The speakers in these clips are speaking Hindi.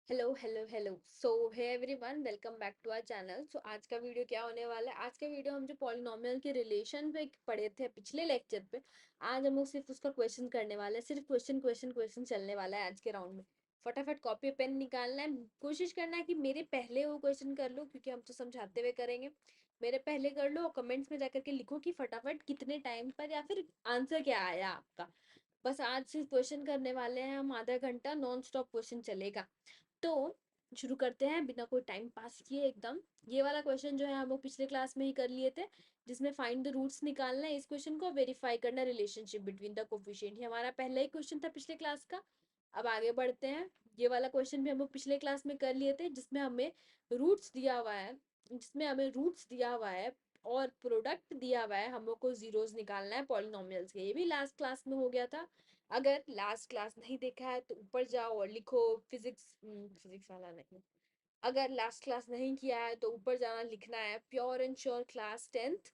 Hello hello hello so hey everyone, welcome back to our channel. So आज का वीडियो क्या होने वाला है? आज का वीडियो हम जो पॉलिनोमियल के रिलेशन पे पढ़े थे पिछले लेक्चर पे, आज हम लोग सिर्फ उसका क्वेश्चन करने वाले हैं। सिर्फ क्वेश्चन क्वेश्चन क्वेश्चन चलने वाला है आज के राउंड में। फटाफट कॉपी पेन निकालना है, कोशिश करना है कि मेरे पहले वो क्वेश्चन कर लो, क्योंकि हम तो समझाते हुए करेंगे। मेरे पहले कर लो और कमेंट्स में जाकर के लिखो कि फटाफट कितने टाइम पर या फिर आंसर क्या आया आपका। बस आज सिर्फ क्वेश्चन करने वाले हैं हम, आधा घंटा नॉन स्टॉप क्वेश्चन चलेगा। तो शुरू करते हैं बिना कोई टाइम पास किए एकदम। ये वाला क्वेश्चन जो है हम लोग पिछले क्लास में ही कर लिए थे, जिसमें फाइंड द रूट्स निकालना है। इस क्वेश्चन को वेरीफाई करना, रिलेशनशिप बिटवीन द कोफिशिएंट। ये हमारा पहला ही क्वेश्चन था पिछले क्लास का। अब आगे बढ़ते हैं। ये वाला क्वेश्चन भी हम लोग पिछले क्लास में कर लिए थे, जिसमें हमें रूट्स दिया हुआ है और प्रोडक्ट दिया हुआ है। हम लोग को जीरोस निकालना है पॉलिनोमियल्स के। ये भी लास्ट क्लास में हो गया था। अगर लास्ट क्लास नहीं देखा है तो ऊपर जाओ और लिखो फिजिक्स, फिजिक्स वाला नहीं। अगर लास्ट क्लास नहीं किया है तो ऊपर जाना, लिखना है pure and sure class 10th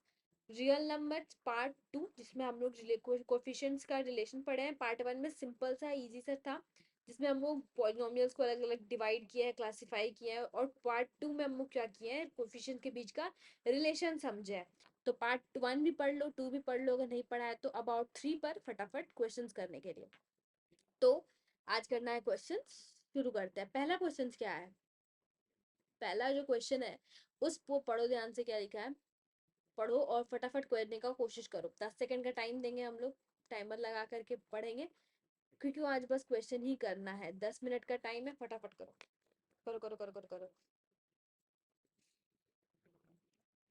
real number part 2, जिसमें हम लोग कोफिशिएंट्स का रिलेशन पढ़े हैं। पार्ट 1 में सिंपल सा इजी सा था, जिसमें हम लोग पॉलिनोमियल्स को अलग अलग डिवाइड किया है, क्लासिफाई किया है। और पार्ट 2 में हम लोग क्या किए हैं, कोफिशिएंट के बीच का रिलेशन समझे है। तो पार्ट 1 भी पढ़ लो, 2 भी पढ़ लो। अगर नहीं पढ़ा है तो अबाउट 3 पर फटाफट क्वेश्चंस करने के लिए। तो आज करना है क्वेश्चन। शुरू करते हैं। पहला क्वेश्चन क्या है? पहला जो क्वेश्चन है उसको पढ़ो ध्यान से, क्या लिखा है पढ़ो और फटाफट करने का कोशिश करो। 10 सेकंड का टाइम देंगे हम लोग, टाइमर लगा करके पढ़ेंगे, क्योंकि आज बस क्वेश्चन ही करना है। 10 मिनट का टाइम है, फटाफट करो। करो करो करो करो करो।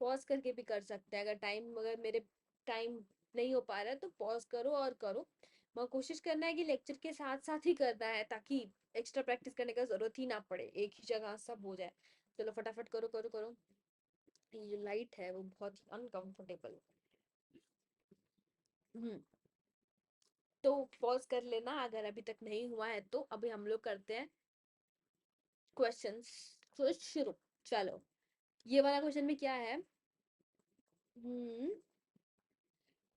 पॉज करके भी कर सकते हैं, अगर मेरे टाइम नहीं हो पा रहा है तो पॉज करो और करो। मगर कोशिश करना है कि लेक्चर के साथ साथ ही करना है, ताकि एक्स्ट्रा प्रैक्टिस करने का जरूरत ही ना पड़े, एक ही जगह सब हो जाए। चलो फटाफट करो करो करो। ये जो लाइट है वो बहुत ही अनकंफर्टेबल। हम्म। तो पॉज कर लेना अगर अभी तक नहीं हुआ है तो। अभी हम लोग करते हैं क्वेश्चंस। तो शुरू। चलो, ये वाला क्वेश्चन में क्या है? हम्म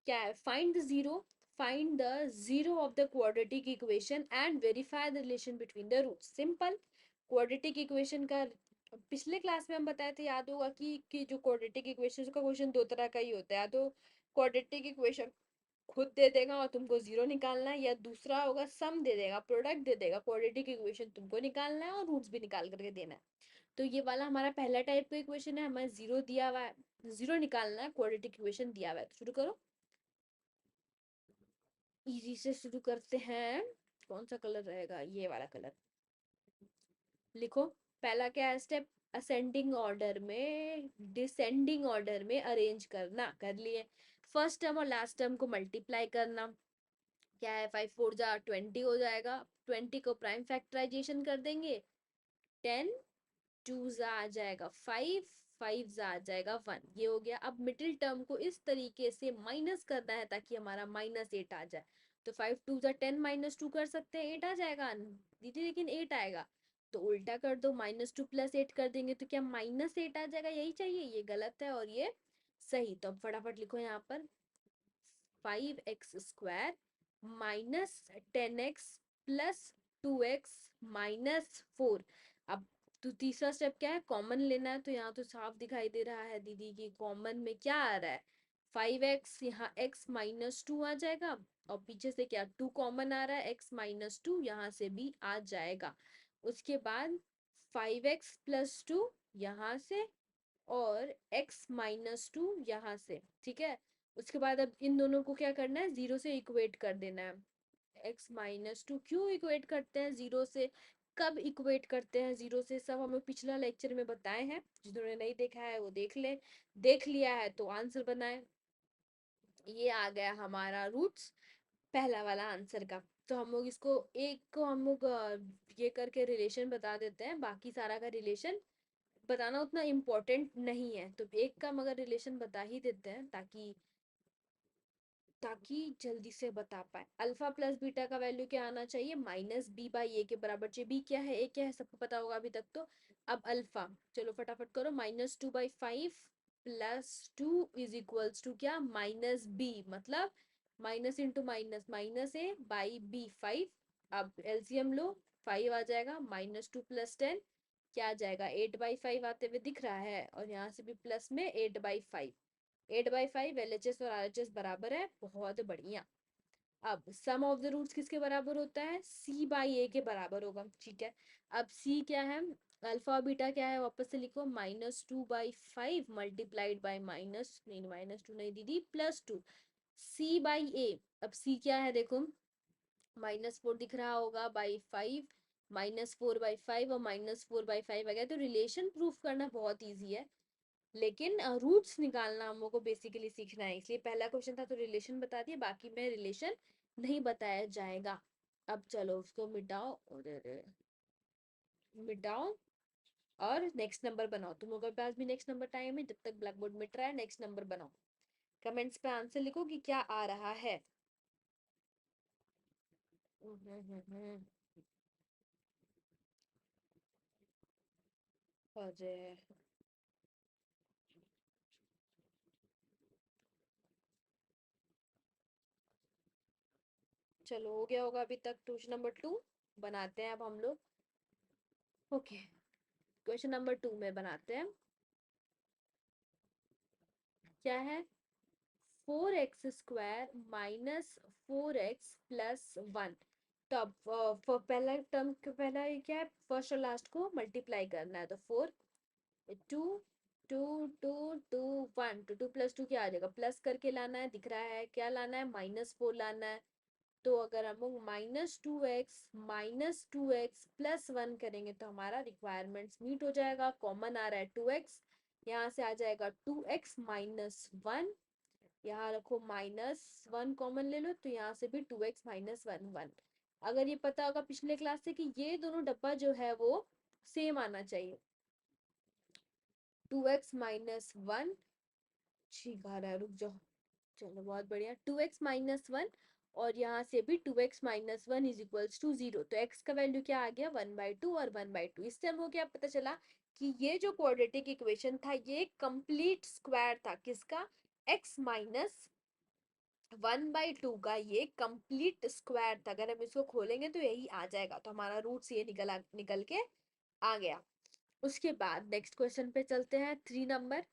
क्या है? Find the zero of the quadratic equation and verify the relation between the roots. Simple quadratic equation का पिछले क्लास में हम बताए थे, याद होगा कि जो क्वाड्रेटिक इक्वेशन का क्वेश्चन दो तरह का ही होता है। या तो क्वाड्रेटिक इक्वेशन खुद दे देगा और तुमको जीरो निकालना है, या दूसरा होगा सम दे देगा, प्रोडक्ट दे देगा, क्वाड्रेटिक इक्वेशन तुमको निकालना है और रूट्स भी निकाल करके देना है। तो ये वाला हमारा पहला टाइप का इक्वेशन है, हमें जीरो दिया हुआ है, जीरो निकालना है, क्वाड्रेटिक इक्वेशन दिया हुआ है। तो शुरू करो। इजी से शुरू करते हैं। कौन सा कलर रहेगा? ये वाला कलर। लिखो। पहला क्या है स्टेप? असेंडिंग ऑर्डर में डिसेंडिंग ऑर्डर में अरेंज करना। कर लिए। फर्स्ट टर्म और लास्ट टर्म को मल्टीप्लाई करना। क्या है? 5 4 जा 20 हो जाएगा। 20 को प्राइम फैक्टराइजेशन कर देंगे। 10 2 आ जाएगा 5, 5 आ जाएगा 1। ये हो गया। अब मिडिल टर्म को इस तरीके से माइनस करना है ताकि हमारा -8 आ जाए। तो 5 2 जा 10 -2 कर सकते हैं, 8 आ जाएगा दीदी, लेकिन 8 आएगा। तो उल्टा कर दो, -2 + 8 कर देंगे तो क्या -8 आ जाएगा? यही चाहिए, ये गलत है और ये सही। तो अब फटाफट लिखो यहाँ पर 5x² -10x +2x -4। अब तो तीसरा स्टेप क्या है? कॉमन लेना है। तो यहाँ तो साफ दिखाई दे रहा है दीदी की कॉमन में क्या आ रहा है? 5x, यहाँ x -2 आ जाएगा। और पीछे से क्या 2 कॉमन आ रहा है, x -2 यहाँ से भी आ जाएगा। उसके बाद 5x + 2 यहाँ से, और x -2 यहाँ से। ठीक है। उसके बाद अब इन दोनों को क्या करना है? जीरो से इक्वेट कर देना है। x -2 क्यों इक्वेट करते हैं जीरो से? कब इक्वेट करते हैं जीरो से? सब हमें पिछला लेक्चर में बताए हैं। जिन्होंने नहीं देखा है वो देख ले। देख लिया है तो आंसर बनाए। ये आ गया हमारा रूट्स, पहला वाला आंसर का। तो हम लोग इसको एक को हम लोग ये करके रिलेशन बता देते हैं, बाकी सारा का रिलेशन बताना उतना इम्पोर्टेंट नहीं है। तो एक का मगर रिलेशन बता ही देते हैं, ताकि ताकि जल्दी से बता पाए। अल्फा प्लस बीटा का वैल्यू क्या आना चाहिए? -b/a के बराबर चाहिए। b क्या है, a क्या है, सबको पता होगा अभी तक तो। अब अल्फा, चलो फटाफट करो। -2/5 +2 = क्या? -b, मतलब माइनस इंटू माइनस, -a/b 5। अब एलसीएम लो। 5 आ जाएगा, -2 + 10 क्या आ जाएगा, 8/5 आते हुए दिख रहा है, और यहाँ से भी प्लस में 8/5, 8/5 LHS और RHS बराबर है, बहुत बढ़िया। अब सम ऑफ द रूट्स किसके बराबर होता है, C/A के बराबर होगा, ठीक है। अब C क्या है, अल्फा और बीटा क्या है, वापस से लिखो, -2/5 मल्टीप्लाइड बाई माइनस नहीं, -2 नहीं दीदी, +2 C/A। अब C क्या है देखो, -4 दिख रहा होगा बाई 5, -4/5 और -4/5 आ गया। तो रिलेशन प्रूफ करना बहुत ईजी है, लेकिन रूट्स निकालना हम लोग को बेसिकली सीखना है, इसलिए पहला क्वेश्चन था तो रिलेशन बता दिया, बाकी में रिलेशन नहीं बताया जाएगा। अब चलो उसको मिटाओ, और मिटाओ और नेक्स्ट नंबर बनाओ, तुम लोगों के पास भी नेक्स्ट नंबर टाइम है, जब तक ब्लैक बोर्ड मिट रहा है नेक्स्ट नंबर बनाओ। कमेंट्स पे आंसर लिखो कि क्या आ रहा है। अरे चलो हो गया होगा अभी तक, क्वेश्चन नंबर 2 बनाते हैं अब हम लोग। ओके, क्वेश्चन नंबर 2 में बनाते हैं, क्या है, 4x² -4x+1। तो अब पहला टर्म पहला ये क्या है, फर्स्ट और लास्ट को मल्टीप्लाई करना है, तो 4 2 2 2 2 1, तो 2 + 2 क्या आ जाएगा, प्लस करके लाना है, दिख रहा है क्या लाना है, -4 लाना है। तो अगर हम लोग -2x करेंगे तो हमारा रिक्वायरमेंट्स मीट हो जाएगा, कॉमन आ रहा है 2x, यहाँ से आ जाएगा 2x-1, यहाँ रखो -1 कॉमन ले लो, तो यहाँ से भी 2x-1 1। अगर ये पता होगा पिछले क्लास से कि ये दोनों डब्बा जो है वो सेम आना चाहिए, 2x-1, ठीक आ रहा है, रुक जाओ, चलो बहुत बढ़िया, 2x-1, और यहाँ से भी 2x-1 इज इक्वल्स टू 0, तो x का वैल्यू क्या आ गया, 1/2 और 1/2। इससे हमको क्या पता चला कि ये जो क्वाड्रेटिक इक्वेशन था ये कंप्लीट स्क्वायर था, किसका, x-1/2 का, ये कंप्लीट स्क्वायर था। अगर हम इसको खोलेंगे तो यही आ जाएगा, तो हमारा रूट्स ये निकल के आ गया। उसके बाद नेक्स्ट क्वेश्चन पे चलते हैं, 3 नंबर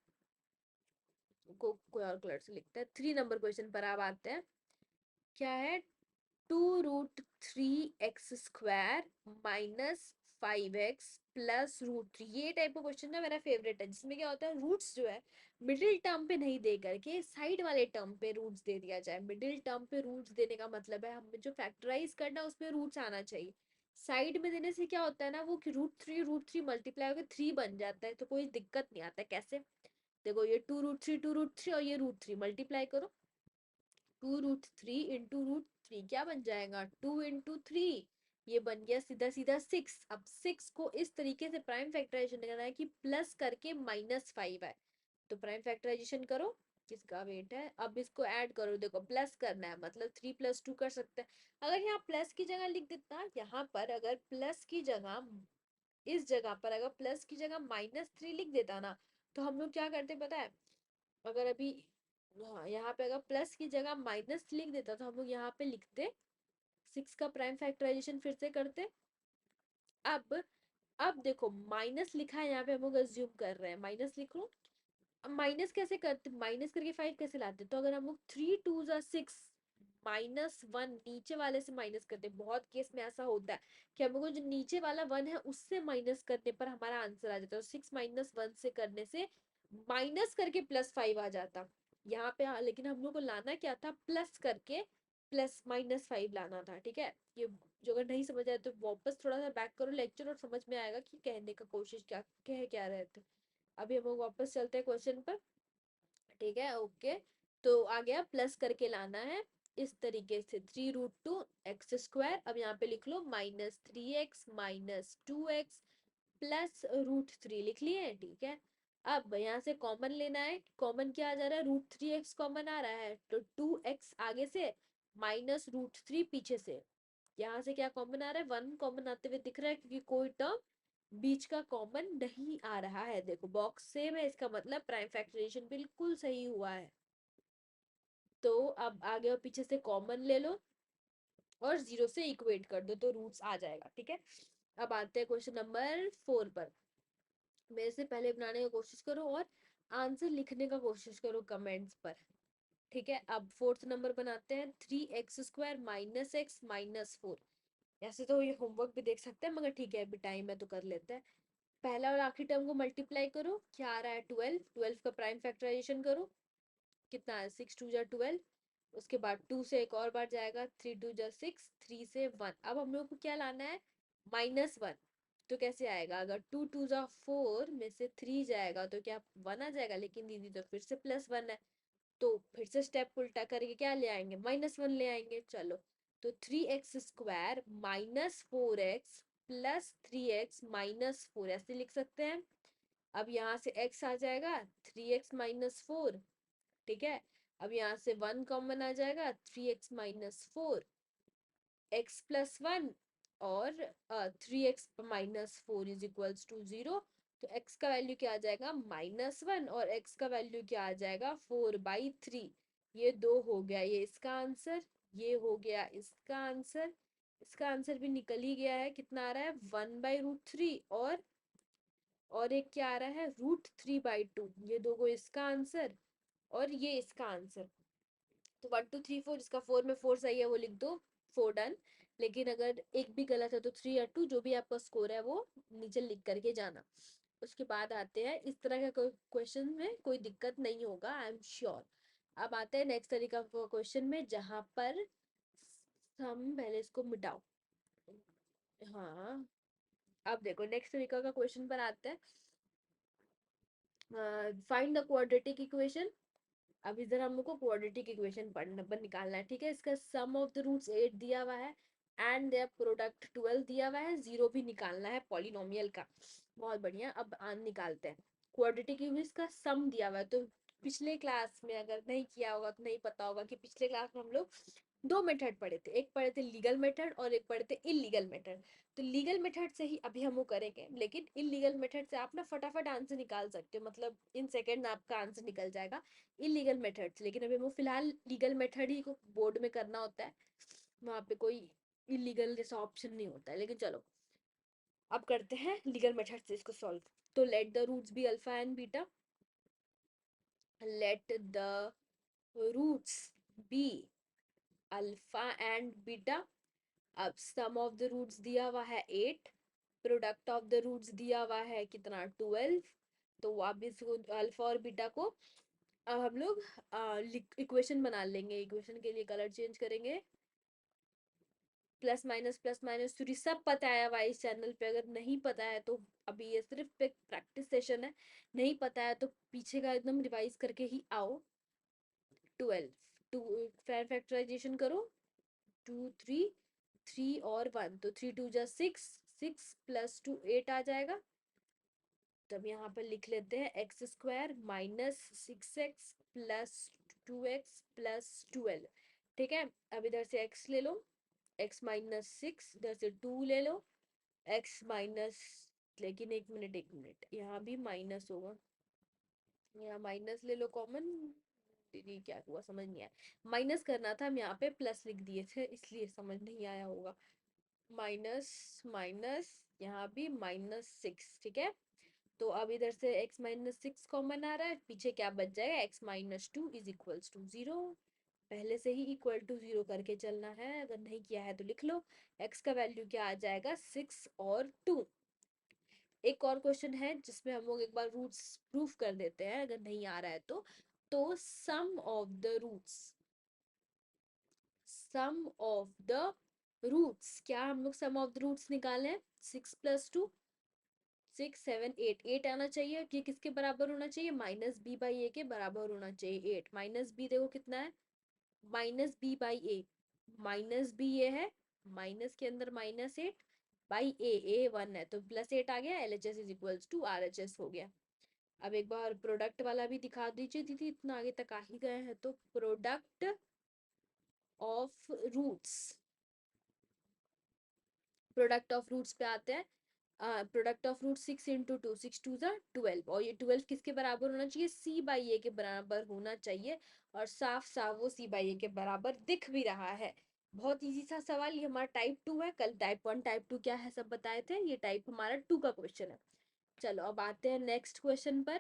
को कोई और कलर से लिखते हैं, 3 नंबर क्वेश्चन पर आप आते हैं, क्या है, 2√3x² -5x+√3। ये टाइप का क्वेश्चन ना मेरा फेवरेट है, जिसमें क्या होता है, रूट्स जो है मिडिल टर्म पे नहीं दे करके साइड वाले टर्म पे रूट्स दे दिया जाए। मिडिल टर्म पे रूट्स देने का मतलब है हमें जो फैक्टराइज करना है उसमें रूट्स आना चाहिए। साइड में देने से क्या होता है ना, वो कि √3 मल्टीप्लाई होकर 3 बन जाता है, तो कोई दिक्कत नहीं आता है। कैसे, देखो ये 2√3 और ये √3 मल्टीप्लाई करो, 2√3 इंटू √3 क्या बन जाएगा, 2 × 3, ये बन गया सीधा सीधा 6। अब 6 को इस तरीके से प्राइम फैक्टराइजेशन करना है कि प्लस करके -5 है, तो प्राइम फैक्टराइजेशन करो, किसका वेट है, अब इसको ऐड करो, देखो प्लस करना है मतलब 3 + 2 कर सकते हैं। अगर यहाँ प्लस की जगह लिख देता, यहाँ पर अगर प्लस की जगह, इस जगह पर अगर प्लस की जगह -3 लिख देता ना, तो हम लोग क्या करते पता है, अगर अभी, हाँ, यहाँ पे अगर प्लस की जगह माइनस लिख देता तो हम लोग यहाँ पे लिखते 6 का प्राइम फैक्टराइजेशन फिर से करते। अब अब देखो माइनस लिखा है यहाँ पे, हम लोग अज्यूम कर रहे हैं माइनस लिख लो। माइनस कैसे करते, माइनस करके 5 कैसे लाते, तो अगर हम लोग 3 × 2 = 6 -1 नीचे वाले से माइनस करते, बहुत केस में ऐसा होता है कि हम लोग को जो नीचे वाला 1 है उससे माइनस करने पर हमारा आंसर आ जाता है, 6 -1 से करने से माइनस करके +5 आ जाता यहाँ पे। हाँ, लेकिन हम लोग को लाना क्या था, प्लस करके +-5 लाना था, ठीक है। ये जो अगर नहीं समझ आया तो वापस थोड़ा सा बैक करो लेक्चर, और समझ में आएगा कि कहने का कोशिश क्या कह क्या रहे थे। अभी हम लोग वापस चलते हैं क्वेश्चन पर, ठीक है, ओके। तो आ गया, प्लस करके लाना है इस तरीके से, 3√2x², अब यहाँ पे लिख लो -3x -2x +√3 लिख लिए, ठीक है। अब यहाँ से कॉमन लेना है, कॉमन क्या आ जा रहा है, √3x कॉमन आ रहा है, तो 2x आगे से -√3 पीछे से, यहाँ से क्या कॉमन आ रहा है, 1 कॉमन आते हुए दिख रहा है, क्योंकि कोई टर्म बीच का कॉमन नहीं आ रहा है। देखो बॉक्स सेम है, इसका मतलब प्राइम फैक्टराइजेशन बिल्कुल सही हुआ है। तो अब आगे और पीछे से कॉमन ले लो, और 0 से इक्वेट कर दो तो रूट्स आ जाएगा। ठीक है, अब आते हैं क्वेश्चन नंबर 4 पर। मेरे से पहले बनाने की कोशिश करो और आंसर लिखने का कोशिश करो कमेंट्स पर। ठीक है, अब फोर्थ नंबर बनाते हैं, 3x² माइनस एक्स माइनस 4। ऐसे तो ये होमवर्क भी देख सकते हैं, मगर ठीक है अभी टाइम है तो कर लेते हैं। पहला और आखिरी टर्म को मल्टीप्लाई करो, क्या आ रहा है 12, 12 का प्राइम फैक्टराइजेशन करो, कितना है 6 2 जा 12, उसके बाद 2 से एक और बार जाएगा, 3 2 जा 6, 3 से 1। अब हम लोग को क्या लाना है, -1। तो कैसे आएगा, अगर 2 2 जा 4 में से 3 जाएगा तो क्या 1 आ जाएगा, लेकिन दीदी तो फिर से +1 है, तो फिर से स्टेप उल्टा करके क्या ले आएंगे, -1 ले आएंगे। चलो, तो 3x² minus 4x plus 3x minus 4 ऐसे लिख सकते हैं। अब यहाँ से x आ जाएगा, 3x माइनस 4। ठीक है, अब यहाँ से 1 कॉमन आ जाएगा, 3x माइनस 4, x प्लस 1 और 3x minus 4 is equals to 0। तो x का वैल्यू क्या आ जाएगा, -1, और x का वैल्यू क्या आ जाएगा, 4/3। ये दो हो गया ये इसका आंसर, ये हो गया इसका आंसर। इसका आंसर भी निकल ही गया है, कितना आ रहा है 1/√3, और एक क्या आ रहा है √3/2। ये दो को इसका आंसर और ये इसका आंसर। तो 1 2 3 4, जिसका 4 में 4 सही है वो लिख दो, 4 डन। लेकिन अगर एक भी गलत है तो 3 या 2 जो भी आपका स्कोर है वो नीचे लिख करके जाना। उसके बाद आते हैं, इस तरह का क्वेश्चन में कोई दिक्कत नहीं होगा, आई एम श्योर। अब आते हैं नेक्स्ट तरीका क्वेश्चन में, जहां पर हम पहले इसको मिटाओ। हाँ, अब देखो नेक्स्ट तरीका का क्वेश्चन पर आते हैं। Find the quadratic equation. अब इधर हम लोग को क्वाड्रेटिक इक्वेशन पढ़ना पर निकालना है। ठीक है, इसका सम ऑफ द रूट्स 8 दिया हुआ है एंड देयर प्रोडक्ट 12 दिया हुआ है, 0 भी निकालना है पॉलिनोमियल का। बहुत बढ़िया, अब आन निकालते हैं। क्वाड्रेटिक इक्वेशन का सम दिया हुआ है, तो पिछले क्लास में अगर नहीं किया होगा तो नहीं पता होगा कि पिछले क्लास में हम लोग दो मेथड पढ़े थे, एक पढ़े थे लीगल मेथड और एक पढ़े थे इलीगल मेथड। तो लीगल मेथड से ही अभी हम वो करेंगे, लेकिन इलीगल मेथड से आप ना फटाफट आंसर निकाल सकते हो, मतलब इन सेकेंड आपका आंसर निकल जाएगा इलीगल मेथड से। लेकिन अभी वो फिलहाल लीगल मेथड ही को बोर्ड में करना होता है, वहां पे कोई इलीगल जैसा ऑप्शन नहीं होता है। लेकिन चलो अब करते हैं लीगल मेथड से इसको सॉल्व। तो let the roots be alpha and beta, let the roots be alpha and beta. अब सम ऑफ द रूट्स दिया हुआ है 8, प्रोडक्ट ऑफ द रूट्स दिया हुआ है कितना 12। तो अब इसको अल्फा और बीटा को अब हम लोग इक्वेशन बना लेंगे। इक्वेशन के लिए कलर चेंज करेंगे, प्लस माइनस थ्री सब पता है वाइस चैनल पे, अगर नहीं पता है तो अभी ये सिर्फ एक प्रैक्टिस सेशन है, नहीं पता है तो पीछे का एकदम रिवाइज करके ही आओ। 12, टू फैक्टराइजेशन करो, 2 3, 3 और 1, तो 3 2 जा 6, 6 प्लस 2 8 आ जाएगा। तब यहाँ पर लिख लेते हैं x² minus 6x plus 2x plus 12। ठीक है, अब इधर से x ले लो, x माइनस 6, इधर से 2 ले लो, x माइनस, लेकिन एक मिनट यहाँ भी माइनस होगा, यहाँ माइनस ले लो कॉमन। दीदी क्या हुआ समझ नहीं आया, माइनस करना था, हम यहाँ पे प्लस लिख दिए थे इसलिए समझ नहीं आया होगा। माइनस माइनस, यहाँ भी -6। ठीक है, तो अब इधर से x-6 कॉमन आ रहा है, पीछे क्या बच जाएगा, x-2 इज इक्वल्स टू 0। पहले से ही इक्वल टू 0 करके चलना है, अगर नहीं किया है तो लिख लो। x का वैल्यू क्या आ जाएगा 6 और 2। एक और क्वेश्चन है जिसमें हम लोग एक बार रूट्स प्रूफ कर देते हैं, अगर नहीं आ रहा है तो some of the roots, some of the roots, क्या हम लोग सम ऑफ द रूट्स निकाले हैं, 6 प्लस 2, 6 7 8, 8 आना चाहिए। ये किसके बराबर होना चाहिए, -b/a के बराबर होना चाहिए। 8 माइनस बी देखो कितना है, -b/a, माइनस बी ये है, माइनस के अंदर -8 बाई ए 1 है तो +8 आ गया, LHS is equals to RHS हो गया। अब एक बार प्रोडक्ट वाला भी दिखा दीजिए दीदी, इतना आगे तक आ ही गए हैं तो। Product of roots, product of roots पे आते हैं। प्रोडक्ट ऑफ रूट 6 इंटू 2, 6 2 ज़ा 12, और ये 12 किसके बराबर होना चाहिए, c/a के बराबर होना चाहिए। और साफ साफ वो c/a के बराबर दिख भी रहा है। बहुत इजी सा सवाल, ये हमारा टाइप 2 है, कल टाइप 1 टाइप 2 क्या है सब बताए थे, ये टाइप हमारा 2 का क्वेश्चन है। चलो अब आते हैं नेक्स्ट क्वेश्चन पर।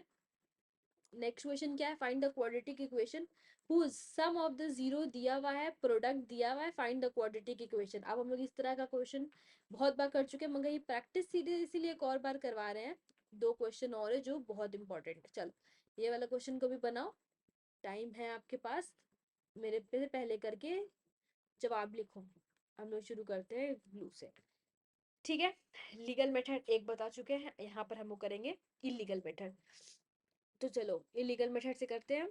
नेक्स्ट क्वेश्चन क्या है, find the quadratic equation whose sum of the zero दिया हुआ है, प्रोडक्ट दिया हुआ है, फाइंड द क्वाड्रेटिक इक्वेशन। अब हम लोग इस तरह का क्वेश्चन बहुत बार कर चुके हैं, मगर ये प्रैक्टिस सीधे इसीलिए एक और बार करवा रहे हैं। दो क्वेश्चन और है जो बहुत इंपॉर्टेंट है। चलो ये वाला क्वेश्चन को भी बनाओ, टाइम है आपके पास, मेरे पे पहले करके जवाब लिखो। हम लोग शुरू करते हैं ब्लू से, ठीक है। लीगल मेथड एक बता चुके हैं, यहाँ पर हम लोग करेंगे इलीगल मेथड। तो चलो इलीगल मेथड से करते हैं।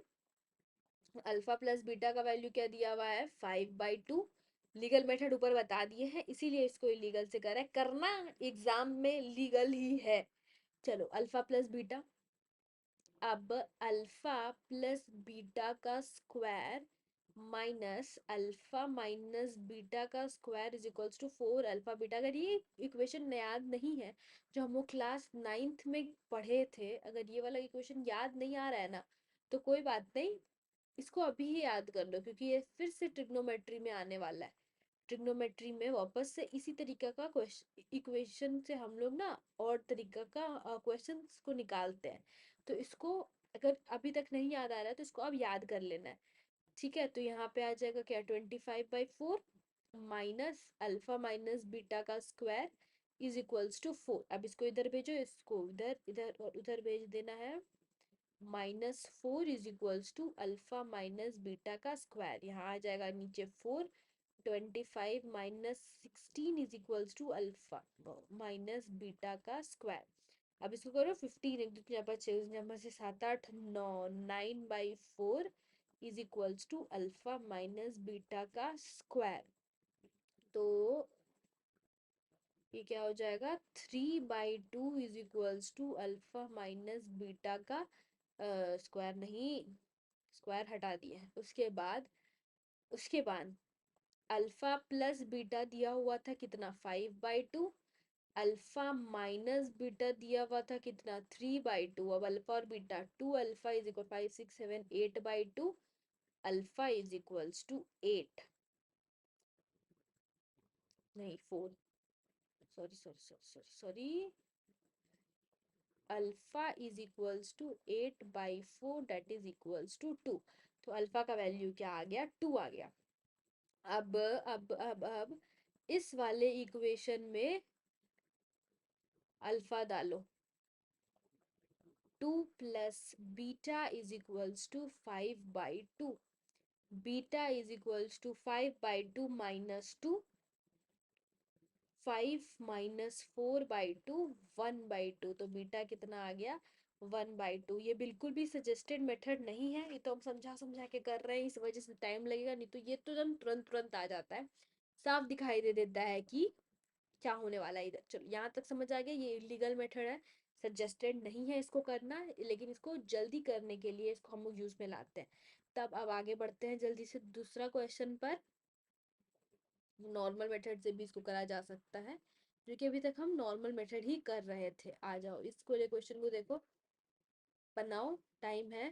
अल्फा प्लस बीटा का वैल्यू क्या दिया हुआ है, 5/2। लीगल मेथड ऊपर बता दिए हैं, इसीलिए इसको इलीगल से कर रहा है, करना एग्जाम में लीगल ही है। चलो अल्फा प्लस बीटा, अब अल्फा प्लस बीटा का square minus alpha minus beta का square is equals to 4 alpha beta. अगर ये इक्वेशन याद नहीं है जो हम लोग क्लास 9th में पढ़े थे, अगर ये वाला इक्वेशन याद नहीं आ रहा है ना, तो कोई बात नहीं, इसको अभी ही याद कर लो, क्योंकि ये फिर से ट्रिग्नोमेट्री में आने वाला है। ट्रिग्नोमेट्री में वापस से इसी तरीका का क्वेश्चन इक्वेशन से हम लोग ना और तरीका का क्वेश्चंस को निकालते हैं। तो इसको अगर अभी तक नहीं याद आ रहा है तो इसको अब याद कर लेना है, ठीक है। तो यहाँ पे आ जाएगा क्या, 25/4 माइनस अल्फा माइनस बीटा का स्क्वायर इज इक्वल्स टू 4। अब इसको इधर भेजो, इसको इधर, इधर और उधर भेज देना है। -4 is equals to alpha minus beta का स्क्वायर, यहाँ आ जाएगा नीचे 4। 25 minus 16 is equals to alpha minus beta का स्क्वायर। अब इसको करो 15, एक दूसरे पर 6 नंबर से 7 8 9, 9/4 is equals to alpha minus beta का स्क्वायर। तो ये क्या हो जाएगा, 3/2 is equals to alpha minus beta का स्क्वायर, नहीं स्क्वायर हटा दिया है। उसके बाद अल्फा प्लस बीटा दिया हुआ था कितना, 5/2। अल्फा माइनस बीटा दिया हुआ था कितना, 3/2। अब अल्फा और beta, 2 alpha is equal 5 6 7 8/2, alpha is equals to 8, नहीं 4, sorry sorry sorry sorry sorry, alpha is equals to 8/4 that is equals to 2। तो अल्फा का वैल्यू क्या आ गया, 2 आ गया। अब इस वाले इक्वेशन में अल्फा डालो, 2 plus beta is equals to 5/2, beta is equals to 5/2 minus 2, 5 minus 4/2, 1/2। तो बीटा कितना आ गया, 1/2। ये बिल्कुल भी सजेस्टेड मेथड नहीं है, ये तो हम समझा समझा के कर रहे हैं, इस वजह से टाइम लगेगा, नहीं तो ये तो एकदम तुरंत तुरंत आ जाता है, साफ दिखाई दे देता है कि क्या होने वाला है इधर। चलो यहाँ तक समझ आ गया, ये इलीगल मेथड है, सजेस्टेड नहीं है इसको करना, लेकिन इसको जल्दी करने के लिए इसको हम लोग यूज में लाते हैं। तब अब आगे बढ़ते हैं जल्दी से दूसरा क्वेश्चन पर। नॉर्मल मेथड से भी इसको करा जा सकता है, क्योंकि अभी तक हम नॉर्मल मेथड ही कर रहे थे। आ जाओ इसको, ये क्वेश्चन को देखो, बनाओ, टाइम है,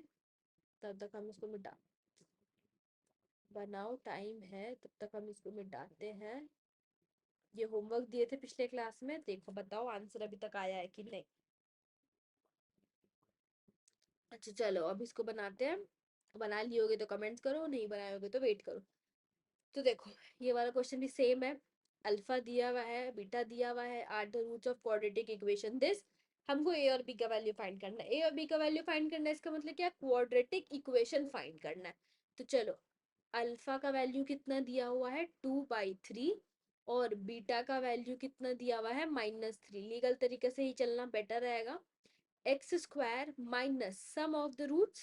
तब तक हम इसको मिटा, बनाओ टाइम है तब तक हम इसको मिटाते हैं। ये होमवर्क दिए थे पिछले क्लास में, देखो बताओ आंसर अभी तक आया है कि नहीं। अच्छा चलो अब इसको बनाते हैं, बना लियोगे तो कमेंट्स करो, नहीं बनाओगे तो वेट करो। तो देखो ये वाला क्वेश्चन भी सेम है, अल्फा दिया हुआ है, बीटा दिया हुआ है, are the roots of quadratic equation this. हमको ए और बी का वैल्यू फाइंड करना है, ए और बी का वैल्यू फाइंड करना है, इसका मतलब क्या, क्वाड्रेटिक इक्वेशन फाइंड करना है। तो चलो अल्फा का वैल्यू कितना दिया हुआ है, 2/3, और बीटा का वैल्यू कितना दिया हुआ है, -3। लीगल तरीके से ही चलना बेटर रहेगा। X square minus sum of the roots,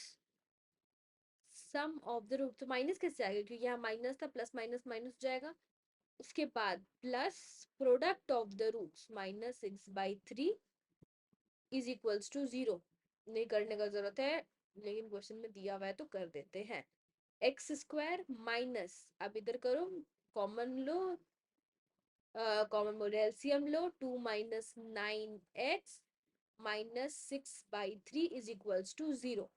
some of the root, तो माइनस कैसे आएगा, क्योंकि यहाँ माइनस था, प्लस माइनस माइनस हो जाएगा। उसके बाद plus product of the roots -6/3 is equals to 0। नहीं करने का जरूरत है, लेकिन क्वेश्चन में दिया हुआ है तो कर देते हैं। एक्स स्क्वायर माइनस, अब इधर करो, कॉमन लो, कॉमन बोल एलसीएम लो, 2 minus 9x minus 6/3 is equals to 0।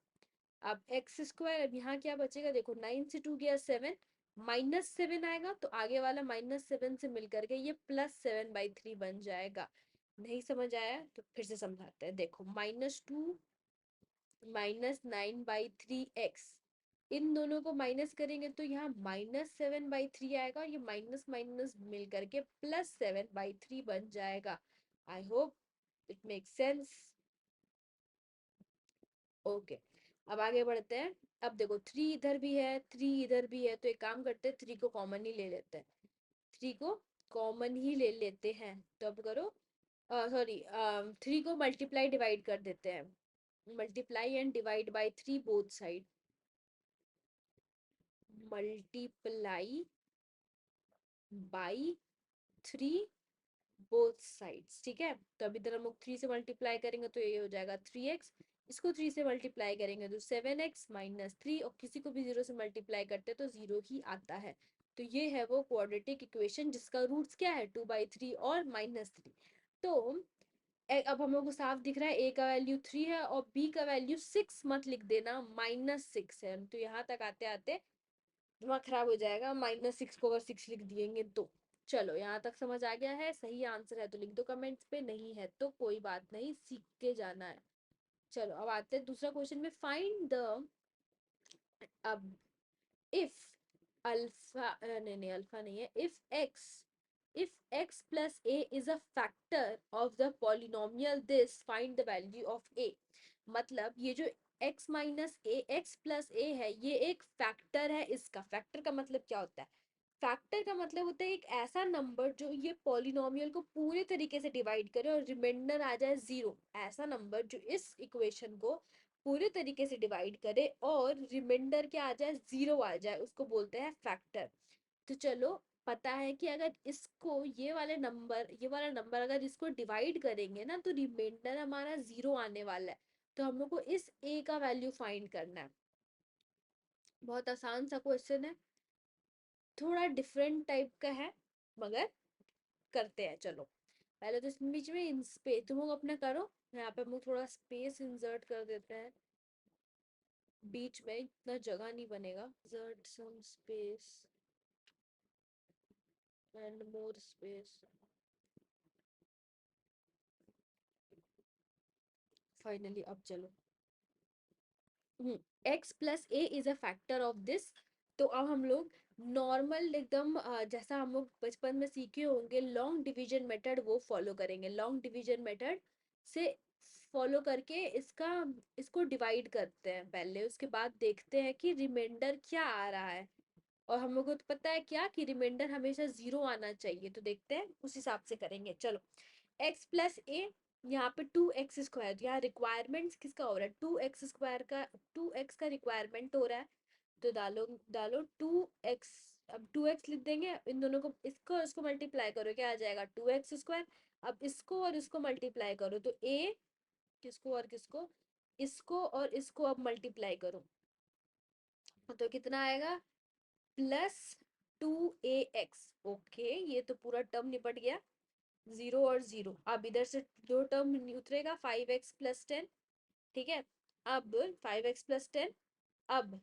अब एक्स स्क्वायर, अब यहाँ क्या बचेगा, देखो 9 से 2 गया 7, -7 आएगा तो आगे वाला -7 से मिल करके ये +7/3 बन जाएगा। नहीं समझ आया तो फिर से समझाते हैं। देखो -2 -9/3x, इन दोनों को माइनस करेंगे तो यहाँ -7/3 आएगा और ये माइनस माइनस मिल करके +7/3 बन जाएगा। I hope it make sense. Okay, अब आगे बढ़ते हैं। अब देखो 3 इधर भी है, 3 इधर भी है, तो एक काम करते हैं 3 को कॉमन ही ले लेते हैं। 3 को कॉमन ही ले लेते हैं, तो अब करो, सॉरी, 3 को मल्टीप्लाई डिवाइड कर देते हैं। Multiply and divide by 3 both side. Multiply by 3 both sides, ठीक है। तो अब इधर हम लोग 3 से मल्टीप्लाई करेंगे तो ये हो जाएगा 3x, इसको 3 से मल्टीप्लाई करेंगे तो 7x माइनस 3, और किसी को भी 0 से मल्टीप्लाई करते तो 0 ही आता है। तो ये है वो क्वाड्रेटिक इक्वेशन जिसका रूट्स क्या है, 2/3 और -3। तो अब हम लोग को साफ दिख रहा है a का वैल्यू 3 है और b का वैल्यू 6 मत लिख देना, -6 है। तो यहाँ तक आते आते दिमाग खराब हो जाएगा, -6 को अगर 6 लिख दिएंगे तो। चलो यहाँ तक समझ आ गया है, सही आंसर है तो लिख दो कमेंट्स पे, नहीं है तो कोई बात नहीं, सीख के जाना है। चलो अब आते हैं दूसरा क्वेश्चन में। फाइंड द, अब इफ अल्फा, नहीं नहीं अल्फा नहीं है, if x plus a is a factor of the polynomial this, find the value of a। मतलब ये जो x माइनस ए एक्स प्लस ए है ये एक फैक्टर है। इसका फैक्टर का मतलब क्या होता है, फैक्टर का मतलब होता है एक ऐसा नंबर जो ये पॉलिनोमियल को पूरे तरीके से डिवाइड करे और रिमाइंडर आ जाए 0। ऐसा नंबर जो इस इक्वेशन को पूरे तरीके से डिवाइड करे और रिमाइंडर क्या आ जाए, 0 आ जाए, उसको बोलते हैं फैक्टर। तो चलो, पता है कि अगर इसको ये वाला नंबर अगर इसको डिवाइड करेंगे ना तो रिमाइंडर हमारा 0 आने वाला है। तो हम लोग को इस a का वैल्यू फाइंड करना है। बहुत आसान सा क्वेश्चन है, थोड़ा डिफरेंट टाइप का है, मगर करते हैं। चलो पहले तो इसमें बीच में इन स्पेस तुम लोग अपना करो, यहाँ पे हम लोग थोड़ा स्पेस इंसर्ट कर देते हैं। बीच में इतना जगह नहीं बनेगा, insert some space and more space. Finally अब चलो, x plus a is a factor of this. तो अब हम लोग नॉर्मल एकदम जैसा हम लोग बचपन में सीखे होंगे लॉन्ग डिवीजन मेथड वो फॉलो करेंगे। लॉन्ग डिवीजन मेथड से फॉलो करके इसको डिवाइड करते हैं पहले, उसके बाद देखते हैं कि रिमाइंडर क्या आ रहा है। और हम लोग को तो पता है क्या कि रिमाइंडर हमेशा 0 आना चाहिए, तो देखते हैं उस हिसाब से करेंगे। चलो x प्लस ए, यहाँ पे 2x², यहाँ रिक्वायरमेंट किसका हो रहा है, 2x² का, 2x का रिक्वायरमेंट हो रहा है। तो डालो डालो 2x, अब 2x लिख देंगे, इन दोनों को, इसको इसको मल्टीप्लाई करो क्या आ जाएगा 2x²। अब इसको और इसको मल्टीप्लाई करो तो a, किसको और किसको, इसको और इसको अब मल्टीप्लाई करो तो कितना आएगा, +2ax। ओके, ये तो पूरा टर्म निपट गया, 0 और 0। अब इधर से दो टर्म उतरेगा, 5x+10, ठीक है। अब 5x+10, अब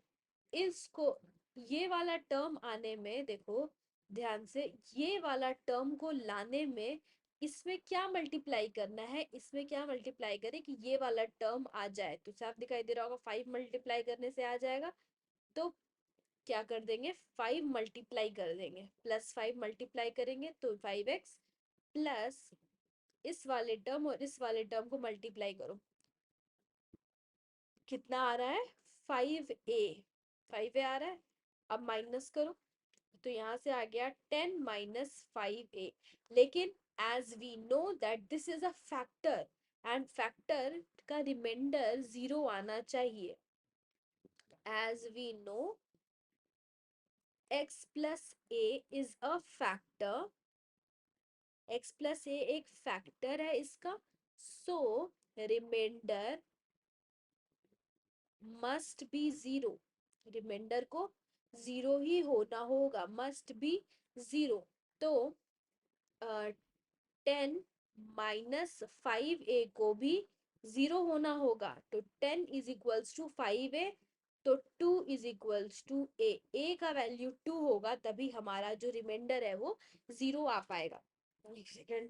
इसको, ये वाला टर्म आने में देखो ध्यान से, ये वाला टर्म को लाने में इसमें क्या मल्टीप्लाई करना है, इसमें क्या मल्टीप्लाई करें कि ये वाला टर्म आ जाए। तो साफ दिखाई दे रहा होगा 5 मल्टीप्लाई करने से आ जाएगा। तो क्या कर देंगे, 5 मल्टीप्लाई कर देंगे, +5 मल्टीप्लाई करेंगे तो 5x प्लस इस वाले टर्म और इस वाले टर्म को मल्टीप्लाई करो, कितना आ रहा है 5a, 5a आ रहा है। अब माइनस करो तो यहाँ से आ गया 10 माइनस 5a। लेकिन as we know that this is a factor and factor का रिमाइंडर 0 आना चाहिए। As we know x plus a is a factor, x plus a एक फैक्टर है इसका, so remainder must be 0। Remainder को 0 ही होना होगा, मस्ट बी 0। तो 10 माइनस 5a को भी 0 होना होगा, तो 10 इज इक्वल्स टू 5a तो 2 इज इक्वल्स टू ए का वैल्यू 2 होगा तभी हमारा जो रिमाइंडर है वो 0 आ पाएगा। एक सेकेंड,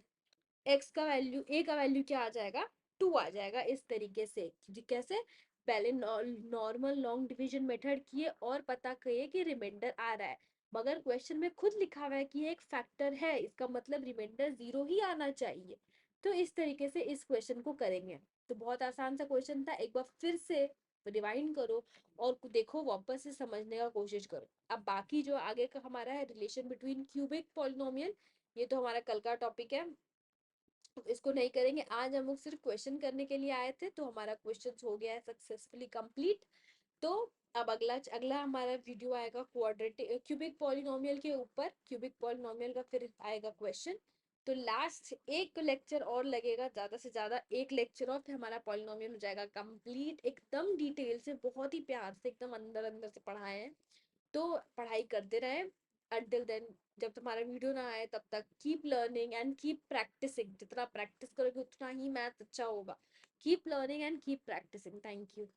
एक्स का वैल्यू ए का वैल्यू क्या आ जाएगा, 2 आ जाएगा। इस तरीके से कैसे, पहले नॉर्मल लॉन्ग डिवीजन मेथड किए और पता किए कि रिमाइंडर आ रहा है, मगर क्वेश्चन में खुद लिखा हुआ है कि एक फैक्टर है, इसका मतलब रिमाइंडर 0 ही आना चाहिए। तो इस तरीके से इस क्वेश्चन को करेंगे। तो बहुत आसान सा क्वेश्चन था, एक बार फिर से रिवाइंड करो और देखो, वापस से समझने का कोशिश करो। अब बाकी जो आगे का हमारा है रिलेशन बिटवीन क्यूबिक पॉलिनोमियल, ये तो हमारा कल का टॉपिक है, इसको नहीं करेंगे। आज हम लोग सिर्फ क्वेश्चन करने के लिए आए थे, तो हमारा क्वेश्चन हो गया है सक्सेसफुली कंप्लीट। तो अब अगला अगला हमारा वीडियो आएगा क्वाड्रेटिक क्यूबिक पॉलिनोमियल के ऊपर, क्यूबिक पॉलिनोमियल का फिर आएगा क्वेश्चन। तो लास्ट एक लेक्चर और लगेगा, ज्यादा से ज्यादा एक लेक्चर और, फिर हमारा पॉलिनोमियल हो जाएगा कंप्लीट, एकदम डिटेल से, बहुत ही प्यार से, एकदम अंदर अंदर से पढ़ाए हैं। तो पढ़ाई करते रहे until then, जब तुम्हारा वीडियो ना आए तब तक keep learning and keep practising. जितना प्रैक्टिस करोगे उतना ही मैथ अच्छा होगा। Keep learning and keep practising. Thank you.